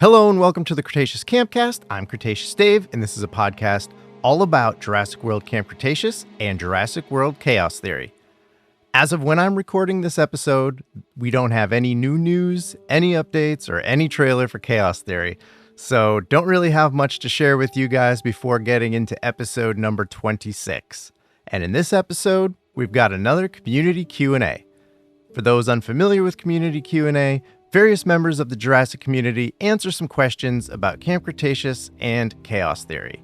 Hello and welcome to the Cretaceous Campcast. I'm Cretaceous Dave, and this is a podcast all about Jurassic World Camp Cretaceous and Jurassic World Chaos Theory. As of when I'm recording this episode, we don't have any new news, any updates, or any trailer for Chaos Theory, so don't really have much to share with you guys before getting into episode number 26. And in this episode, we've got another community Q&A. For those unfamiliar with community Q&A, various members of the Jurassic community answer some questions about Camp Cretaceous and Chaos Theory.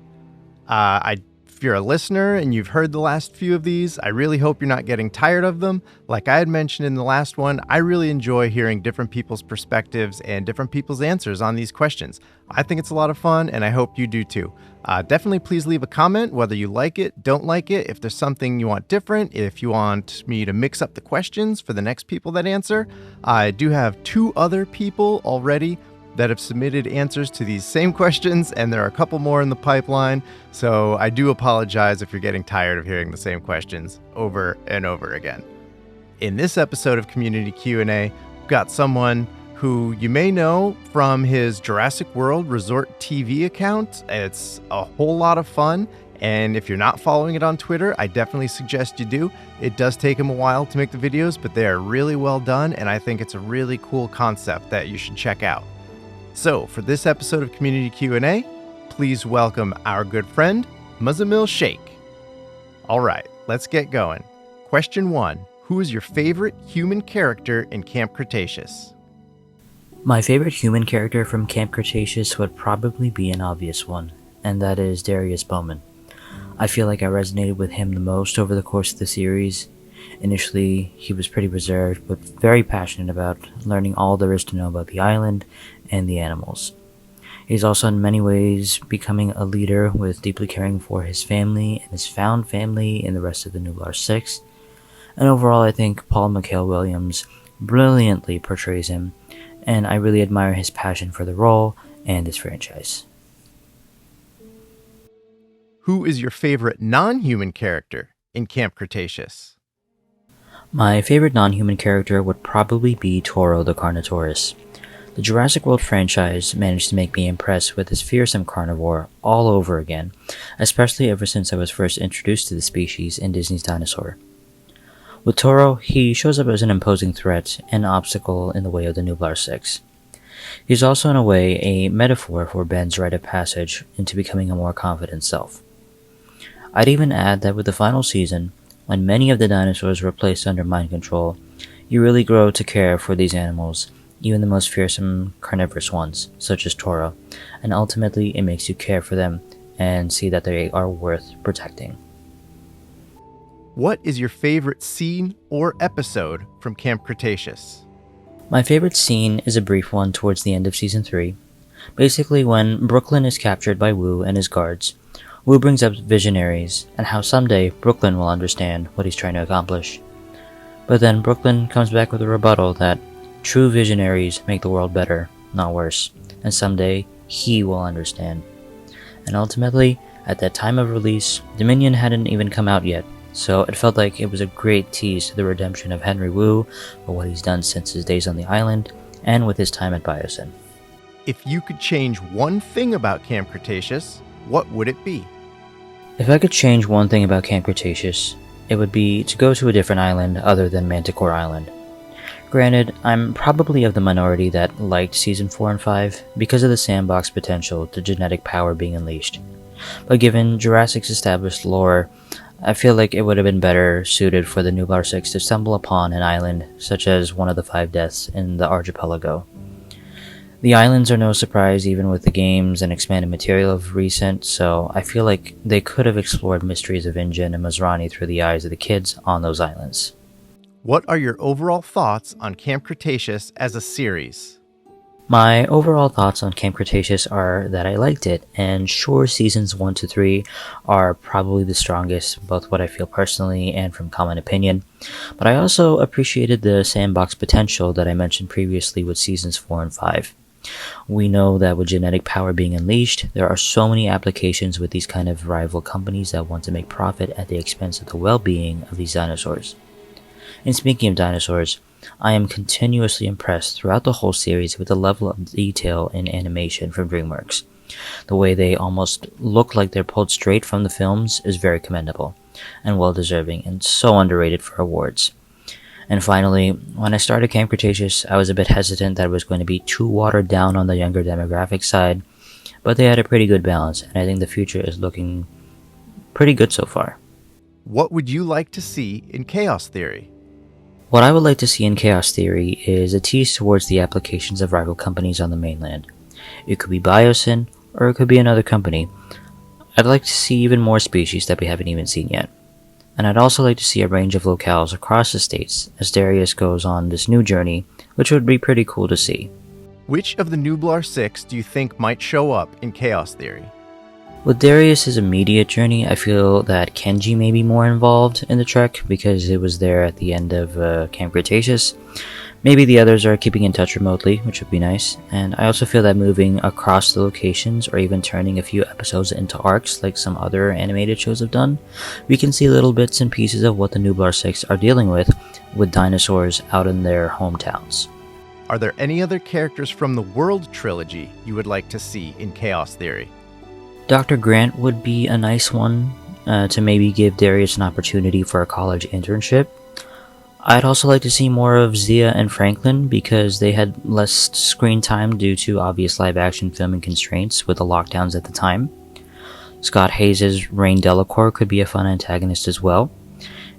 If you're a listener and you've heard the last few of these, I really hope you're not getting tired of them. Like I had mentioned in the last one, I really enjoy hearing different people's perspectives and different people's answers on these questions. I think it's a lot of fun, and I hope you do too. Definitely please leave a comment, whether you like it, don't like it, if there's something you want different, if you want me to mix up the questions for the next people that answer. I do have 2 other people already that have submitted answers to these same questions, and there are a couple more in the pipeline, so I do apologize if you're getting tired of hearing the same questions over and over again. In this episode of Community Q&A, we've got someone who you may know from his Jurassic World Resort TV account. It's a whole lot of fun, and if you're not following it on Twitter, I definitely suggest you do. It does take him a while to make the videos, but they are really well done, and I think it's a really cool concept that you should check out. So, for this episode of Community Q&A, please welcome our good friend, Muzzammil Sheikh. All right, let's get going. Question 1. Who is your favorite human character in Camp Cretaceous? My favorite human character from Camp Cretaceous would probably be an obvious one, and that is Darius Bowman. I feel like I resonated with him the most over the course of the series. Initially, he was pretty reserved, but very passionate about learning all there is to know about the island and the animals. He's also in many ways becoming a leader with deeply caring for his family and his found family in the rest of the Nublar 6. And overall, I think Paul McHale-Williams brilliantly portrays him, and I really admire his passion for the role and this franchise. Who is your favorite non-human character in Camp Cretaceous? My favorite non-human character would probably be Toro the Carnotaurus. The Jurassic World franchise managed to make me impressed with this fearsome carnivore all over again, especially ever since I was first introduced to the species in Disney's Dinosaur. With Toro, he shows up as an imposing threat and obstacle in the way of the Nublar 6. He's also in a way a metaphor for Ben's rite of passage into becoming a more confident self. I'd even add that with the final season, when many of the dinosaurs were placed under mind control, you really grow to care for these animals, even the most fearsome carnivorous ones, such as Toro, and ultimately it makes you care for them and see that they are worth protecting. What is your favorite scene or episode from Camp Cretaceous? My favorite scene is a brief one towards the end of Season 3. Basically, when Brooklyn is captured by Wu and his guards, Wu brings up visionaries and how someday Brooklyn will understand what he's trying to accomplish. But then Brooklyn comes back with a rebuttal that true visionaries make the world better, not worse, and someday he will understand. And ultimately, at that time of release, Dominion hadn't even come out yet, so it felt like it was a great tease to the redemption of Henry Wu for what he's done since his days on the island and with his time at Biosyn. If you could change one thing about Camp Cretaceous, what would it be? If I could change one thing about Camp Cretaceous, it would be to go to a different island other than Manticore Island. Granted, I'm probably of the minority that liked Season 4 and 5 because of the sandbox potential to genetic power being unleashed. But given Jurassic's established lore, I feel like it would have been better suited for the Nublar 6 to stumble upon an island such as one of the 5 deaths in the archipelago. The islands are no surprise even with the games and expanded material of recent, so I feel like they could have explored mysteries of InGen and Masrani through the eyes of the kids on those islands. What are your overall thoughts on Camp Cretaceous as a series? My overall thoughts on Camp Cretaceous are that I liked it, and sure, seasons 1 to 3 are probably the strongest, both what I feel personally and from common opinion, but I also appreciated the sandbox potential that I mentioned previously with seasons 4 and 5. We know that with genetic power being unleashed, there are so many applications with these kind of rival companies that want to make profit at the expense of the well-being of these dinosaurs. And speaking of dinosaurs, I am continuously impressed throughout the whole series with the level of detail in animation from DreamWorks. The way they almost look like they're pulled straight from the films is very commendable, and well deserving, and so underrated for awards. And finally, when I started Camp Cretaceous, I was a bit hesitant that it was going to be too watered down on the younger demographic side, but they had a pretty good balance, and I think the future is looking pretty good so far. What would you like to see in Chaos Theory? What I would like to see in Chaos Theory is a tease towards the applications of rival companies on the mainland. It could be Biosyn, or it could be another company. I'd like to see even more species that we haven't even seen yet. And I'd also like to see a range of locales across the states as Darius goes on this new journey, which would be pretty cool to see. Which of the Nublar 6 do you think might show up in Chaos Theory? With Darius's immediate journey, I feel that Kenji may be more involved in the trek because it was there at the end of Camp Cretaceous. Maybe the others are keeping in touch remotely, which would be nice. And I also feel that moving across the locations or even turning a few episodes into arcs like some other animated shows have done, we can see little bits and pieces of what the Nublar 6 are dealing with dinosaurs out in their hometowns. Are there any other characters from the World Trilogy you would like to see in Chaos Theory? Dr. Grant would be a nice one to maybe give Darius an opportunity for a college internship. I'd also like to see more of Zia and Franklin because they had less screen time due to obvious live-action filming constraints with the lockdowns at the time. Scott Hayes' Rain Delacour could be a fun antagonist as well.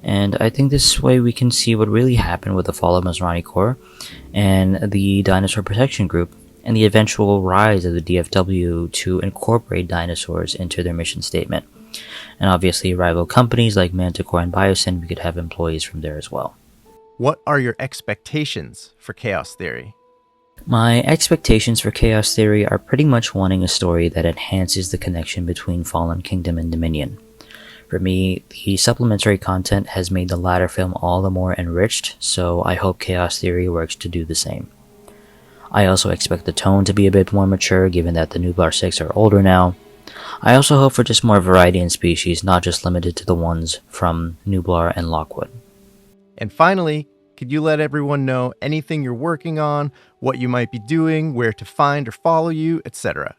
And I think this way we can see what really happened with the fall of Masrani Corps and the Dinosaur Protection Group and the eventual rise of the DFW to incorporate dinosaurs into their mission statement. And obviously rival companies like Manticore and Biosyn, we could have employees from there as well. What are your expectations for Chaos Theory? My expectations for Chaos Theory are pretty much wanting a story that enhances the connection between Fallen Kingdom and Dominion. For me, the supplementary content has made the latter film all the more enriched, so I hope Chaos Theory works to do the same. I also expect the tone to be a bit more mature given that the Nublar 6 are older now. I also hope for just more variety in species, not just limited to the ones from Nublar and Lockwood. And finally, could you let everyone know anything you're working on, what you might be doing, where to find or follow you, etc.?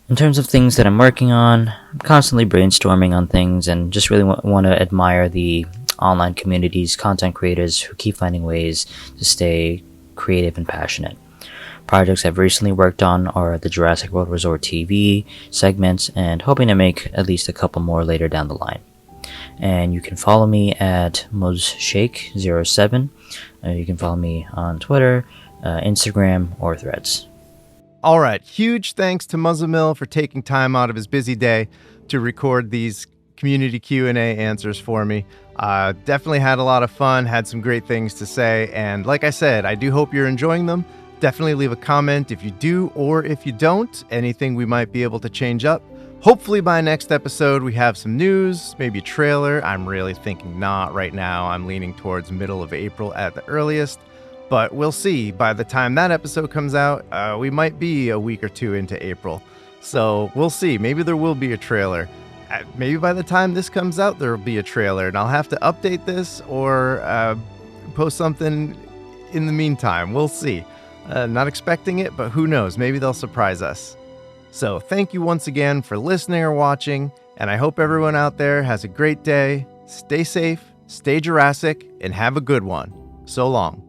In terms of things that I'm working on, I'm constantly brainstorming on things and just really want to admire the online communities, content creators who keep finding ways to stay creative and passionate. Projects I've recently worked on are the Jurassic World Resort TV segments and hoping to make at least a couple more later down the line. And you can follow me at MuzZshake07. You can follow me on Twitter, Instagram, or Threads. All right, huge thanks to Muzzammil for taking time out of his busy day to record these community Q&A answers for me. Definitely had a lot of fun, had some great things to say, and like I said, I do hope you're enjoying them. Definitely leave a comment if you do or if you don't, anything we might be able to change up. Hopefully by next episode we have some news, maybe a trailer. I'm really thinking not right now. I'm leaning towards middle of April at the earliest, but we'll see. By the time that episode comes out, we might be a week or two into April. So we'll see. Maybe there will be a trailer. Maybe by the time this comes out, there will be a trailer, and I'll have to update this or post something in the meantime. We'll see. Not expecting it, but who knows? Maybe they'll surprise us. So thank you once again for listening or watching, and I hope everyone out there has a great day. Stay safe, stay Jurassic, and have a good one. So long.